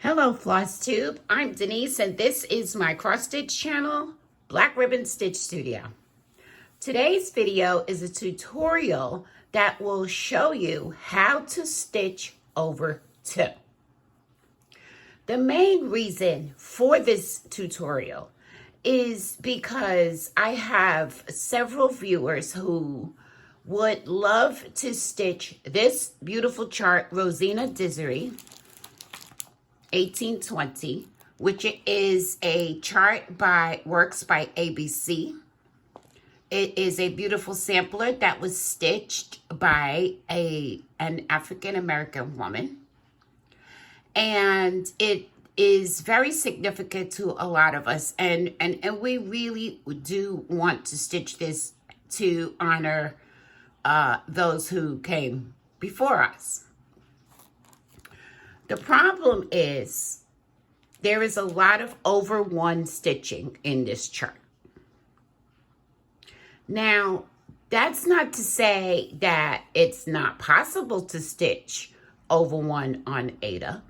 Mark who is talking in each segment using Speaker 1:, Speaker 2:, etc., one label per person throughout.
Speaker 1: Hello Floss Tube, I'm Denise and this is my cross stitch channel, Black Ribbon Stitch Studio. Today's video is a tutorial that will show you how to stitch over two. The main reason for this tutorial is because I have several viewers who would love to stitch this beautiful chart, Rosena Disery 1820, which is a chart by Works by ABC. It is a beautiful sampler that was stitched by an African-American woman. And it is very significant to a lot of us. And we really do want to stitch this to honor those who came before us. The problem is there is a lot of over one stitching in this chart. Now, that's not to say that it's not possible to stitch over one on Aida.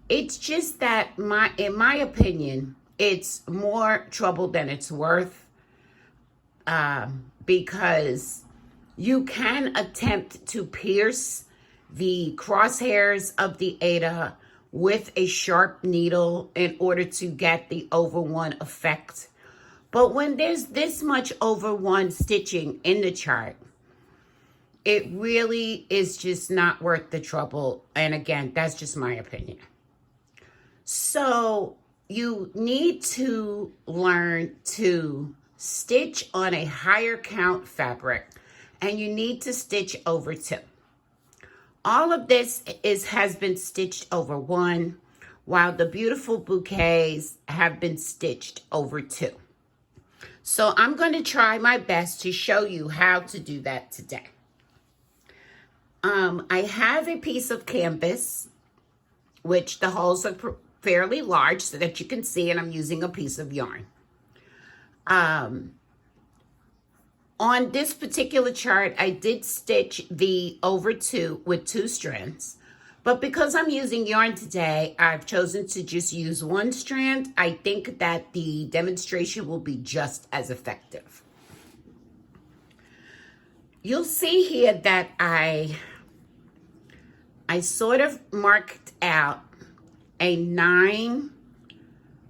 Speaker 1: It's just that, in my opinion, it's more trouble than it's worth because you can attempt to pierce the crosshairs of the Aida with a sharp needle in order to get the over one effect. But when there's this much over one stitching in the chart, it really is just not worth the trouble. And again, that's just my opinion. So you need to learn to stitch on a higher count fabric, and you need to stitch over two. All of this has been stitched over one, while the beautiful bouquets have been stitched over two. So I'm going to try my best to show you how to do that today. I have a piece of canvas, which the holes are fairly large so that you can see, and I'm using a piece of yarn. On this particular chart, I did stitch the over two with two strands, but because I'm using yarn today, I've chosen to just use one strand. I think that the demonstration will be just as effective. You'll see here that I sort of marked out a 9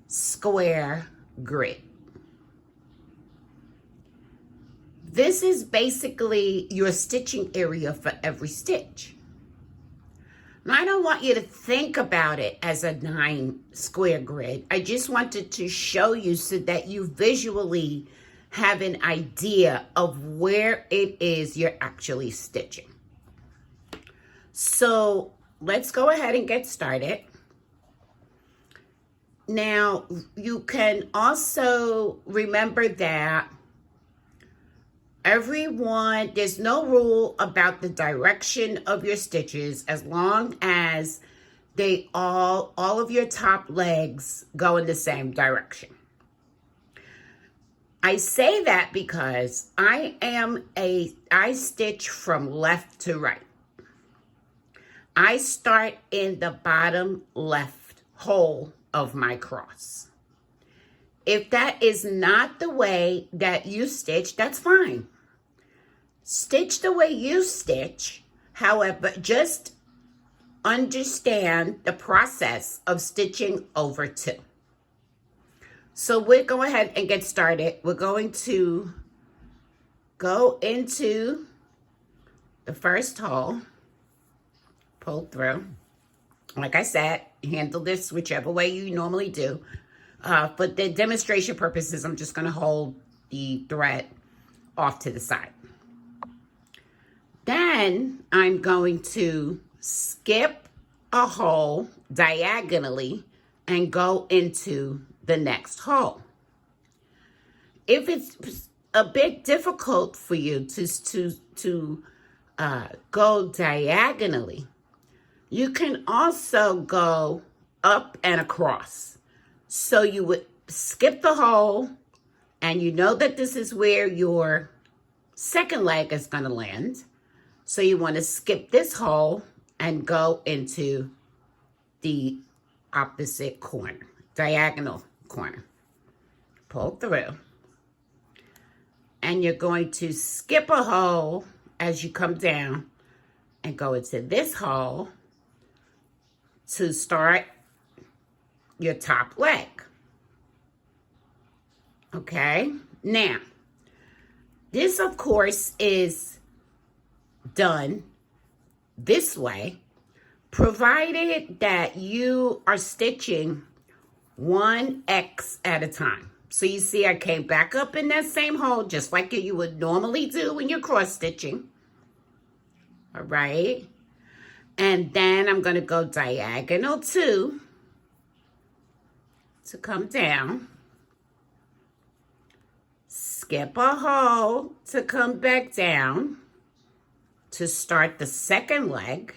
Speaker 1: square grid. This is basically your stitching area for every stitch. Now, I don't want you to think about it as a 9 square grid. I just wanted to show you so that you visually have an idea of where it is you're actually stitching. So let's go ahead and get started. Now, you can also remember that there's no rule about the direction of your stitches as long as all of your top legs go in the same direction. I say that because I stitch from left to right. I start in the bottom left hole of my cross. If that is not the way that you stitch, that's fine. Stitch the way you stitch. However, just understand the process of stitching over two. So we'll go ahead and get started. We're going to go into the first hole, pull through. Like I said, handle this whichever way you normally do. For the demonstration purposes, I'm just going to hold the thread off to the side. Then I'm going to skip a hole diagonally and go into the next hole. If it's a bit difficult for you to go diagonally, you can also go up and across. So you would skip the hole, and you know that this is where your second leg is going to land. So you want to skip this hole and go into the opposite corner, diagonal corner. Pull through. And you're going to skip a hole as you come down and go into this hole to start your top leg. Okay? Now, this, of course, is done this way, provided that you are stitching 1X at a time. So you see I came back up in that same hole just like you would normally do when you're cross stitching. All right. And then I'm going to go diagonal 2 to come down. Skip a hole to come back down to start the second leg.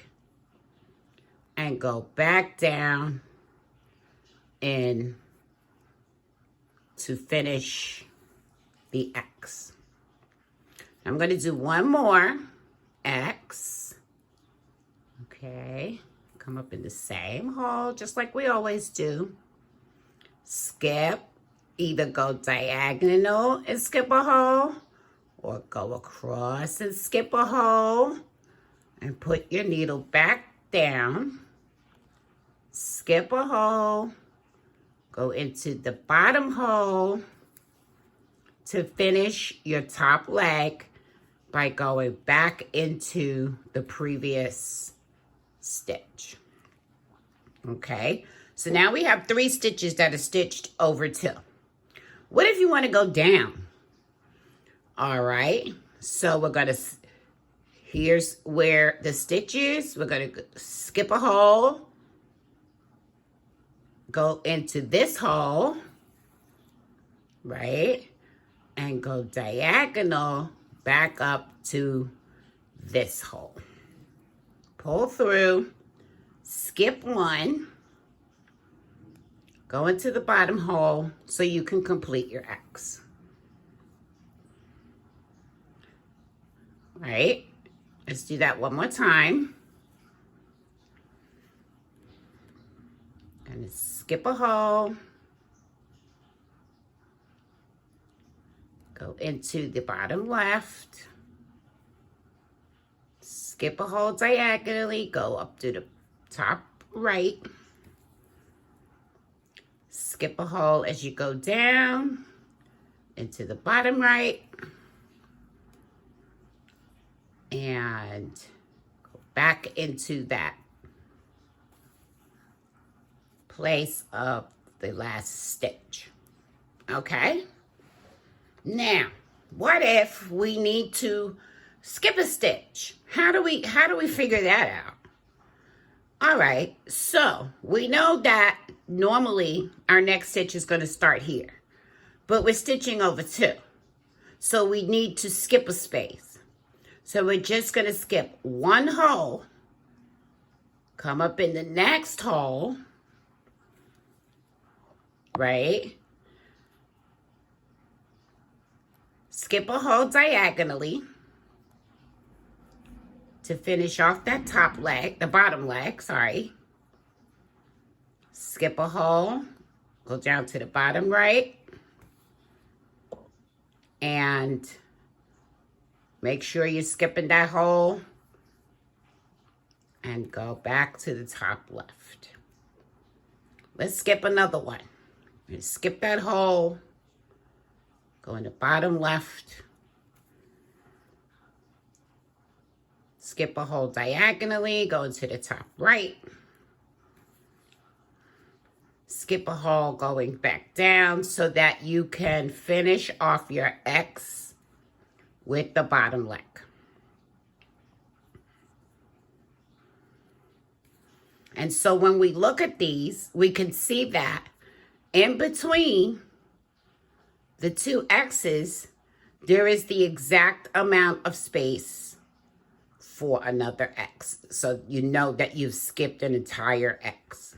Speaker 1: And go back down in to finish the X. I'm going to do one more X. Okay. Come up in the same hole, just like we always do. Skip. Either go diagonal and skip a hole, or go across and skip a hole. And put your needle back down. Skip a hole. Go into the bottom hole to finish your top leg by going back into the previous stitch. Okay, so now we have 3 stitches that are stitched over 2. What if you want to go down? All right, so we're going to, here's where the stitch is. We're going to skip a hole. Go into this hole, right? And go diagonal back up to this hole. Pull through, skip 1, go into the bottom hole so you can complete your X. Right? Let's do that one more time. And skip a hole. Go into the bottom left. Skip a hole diagonally. Go up to the top right. Skip a hole as you go down into the bottom right. And go back into that place of the last stitch. Okay? Now, what if we need to skip a stitch? How do we figure that out? All right, so we know that normally our next stitch is going to start here, but we're stitching over 2. So we need to skip a space. So we're just going to skip 1 hole, come up in the next hole, right? Skip a hole diagonally to finish off that top leg, the bottom leg, sorry. Skip a hole, go down to the bottom right, and make sure you're skipping that hole and go back to the top left. Let's skip another one. Skip that hole, go in the bottom left, skip a hole diagonally, go into the top right, skip a hole going back down so that you can finish off your X with the bottom leg. And so when we look at these, we can see that in between the 2 X's, there is the exact amount of space for another X. So you know that you've skipped an entire X.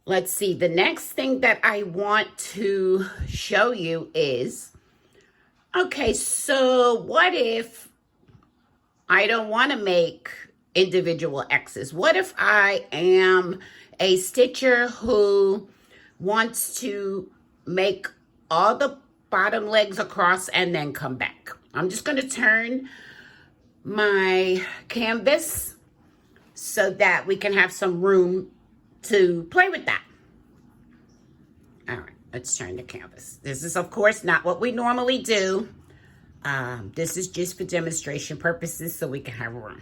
Speaker 1: Let's see, the next thing that I want to show you is, okay, so what if I don't want to make individual X's? What if I am a stitcher who wants to make all the bottom legs across and then come back? I'm just going to turn my canvas so that we can have some room to play with that. All right, let's turn the canvas. This is, of course, not what we normally do. This is just for demonstration purposes so we can have room.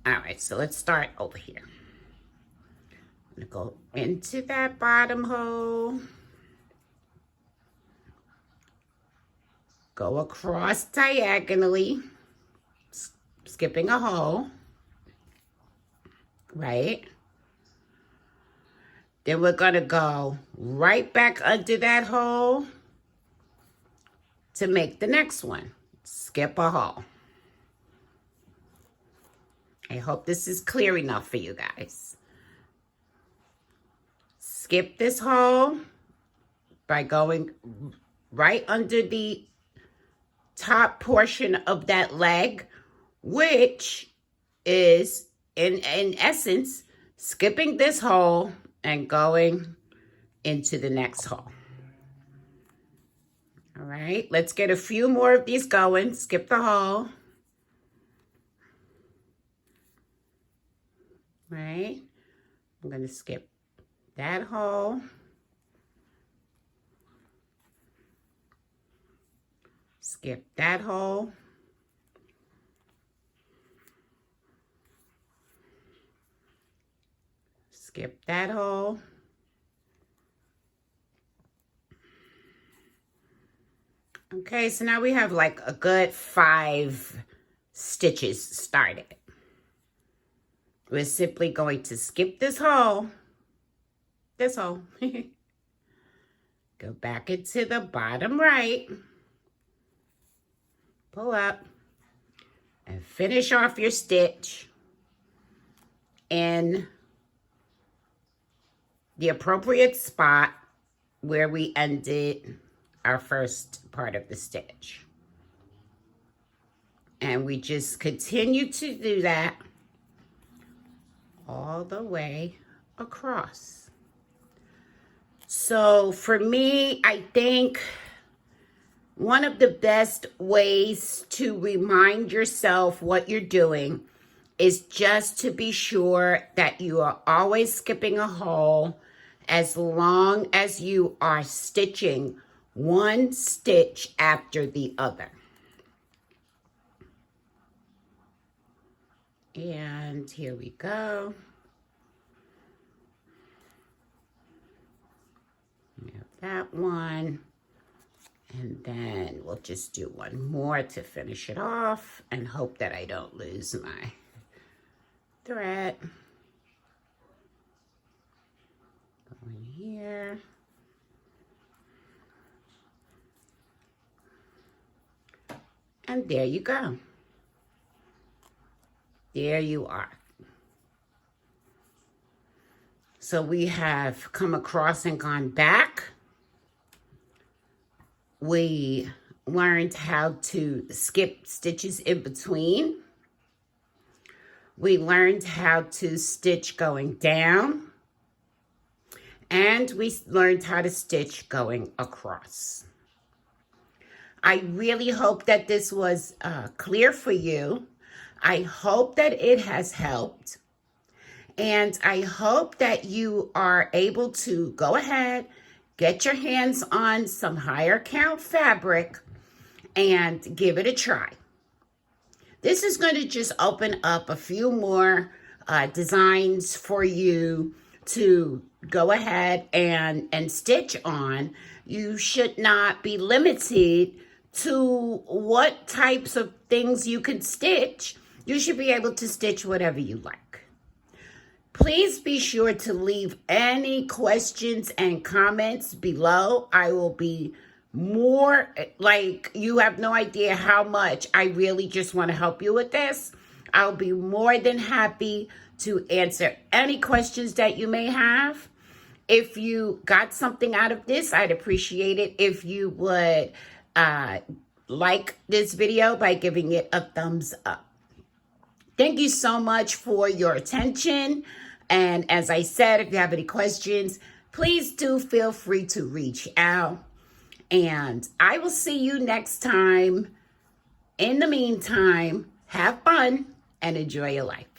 Speaker 1: All right, so let's start over here. I'm gonna go into that bottom hole. Go across diagonally, skipping a hole, right? Then we're gonna go right back under that hole to make the next one. Skip a hole. I hope this is clear enough for you guys. Skip this hole by going right under the top portion of that leg, which is in essence skipping this hole and going into the next hole. All right, let's get a few more of these going. Skip the hole. Right, I'm going to skip that hole. Skip that hole. Skip that hole. Okay, so now we have like a good 5 stitches started. We're simply going to skip this hole. Go back into the bottom right. Pull up and finish off your stitch in the appropriate spot where we ended our first part of the stitch. And we just continue to do that all the way across. So for me, I think one of the best ways to remind yourself what you're doing is just to be sure that you are always skipping a hole as long as you are stitching one stitch after the other. And here we go. We have that one. And then we'll just do one more to finish it off and hope that I don't lose my thread. Go in here. And there you go. There you are. So we have come across and gone back. We learned how to skip stitches in between. We learned how to stitch going down. And we learned how to stitch going across. I really hope that this was clear for you. I hope that it has helped. And I hope that you are able to go ahead, get your hands on some higher count fabric and give it a try. This is going to just open up a few more designs for you to go ahead and stitch on. You should not be limited to what types of things you can stitch. You should be able to stitch whatever you like. Please be sure to leave any questions and comments below. I will be more, like, you have no idea how much I really just want to help you with this. I'll be more than happy to answer any questions that you may have. If you got something out of this, I'd appreciate it if you would like this video by giving it a thumbs up. Thank you so much for your attention. And as I said, if you have any questions, please do feel free to reach out. And I will see you next time. In the meantime, have fun and enjoy your life.